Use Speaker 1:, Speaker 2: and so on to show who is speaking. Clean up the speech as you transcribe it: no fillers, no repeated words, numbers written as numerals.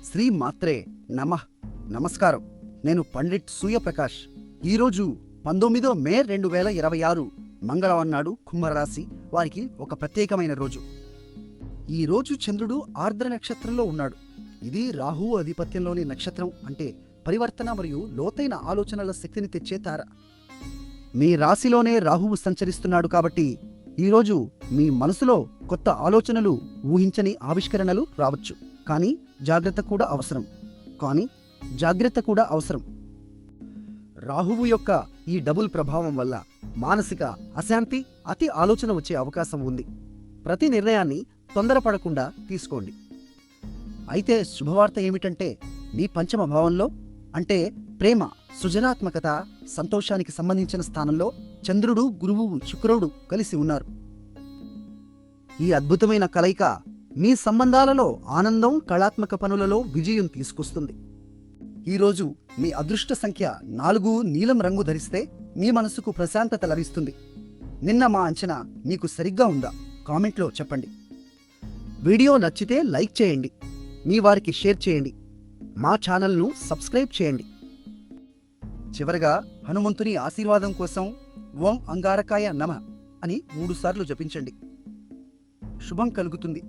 Speaker 1: శ్రీ మాత్రే నమః. నమస్కారం. నేను పండిట్ సూర్యప్రకాష్. ఈరోజు 19 మే 2026 మంగళవారం నాడు కుంభరాశి వారికి ఒక ప్రత్యేకమైన రోజు. ఈ రోజు చంద్రుడు ఆర్ద్ర నక్షత్రంలో ఉన్నాడు. ఇది రాహు ఆధిపత్యంలోని నక్షత్రం. అంటే పరివర్తన మరియు లోతైన ఆలోచనల శక్తిని తెచ్చే తార. మీ రాశిలోనే రాహువు సంచరిస్తున్నాడు కాబట్టి ఈరోజు మీ మనసులో కొత్త ఆలోచనలు, ఊహించని ఆవిష్కరణలు రావచ్చు. కానీ జాగ్రత్త కూడా అవసరం. రాహువు యొక్క ఈ డబుల్ ప్రభావం వల్ల మానసిక అశాంతి, అతి ఆలోచన వచ్చే అవకాశం ఉంది. ప్రతి నిర్ణయాన్ని తొందరపడకుండా తీసుకోండి. అయితే శుభవార్త ఏమిటంటే మీ పంచమ భావంలో, అంటే ప్రేమ, సృజనాత్మకత, సంతోషానికి సంబంధించిన స్థానంలో చంద్రుడు, గురువు, శుక్రుడు కలిసి ఉన్నారు. ఈ అద్భుతమైన కలయిక మీ సంబంధాలలో ఆనందం, కళాత్మక పనులలో విజయం తీసుకొస్తుంది. ఈరోజు మీ అదృష్ట సంఖ్య 4 నీలం రంగు ధరిస్తే మీ మనసుకు ప్రశాంతత లభిస్తుంది. నిన్న మా అంచనా మీకు సరిగ్గా ఉందా? కామెంట్లో చెప్పండి. వీడియో నచ్చితే లైక్ చేయండి, మీ వారికి షేర్ చేయండి, మా ఛానల్ను సబ్స్క్రైబ్ చేయండి. చివరగా హనుమంతుని ఆశీర్వాదం కోసం ఓం అంగారకాయ నమః అని 3 సార్లు జపించండి. శుభం కలుగుతుంది.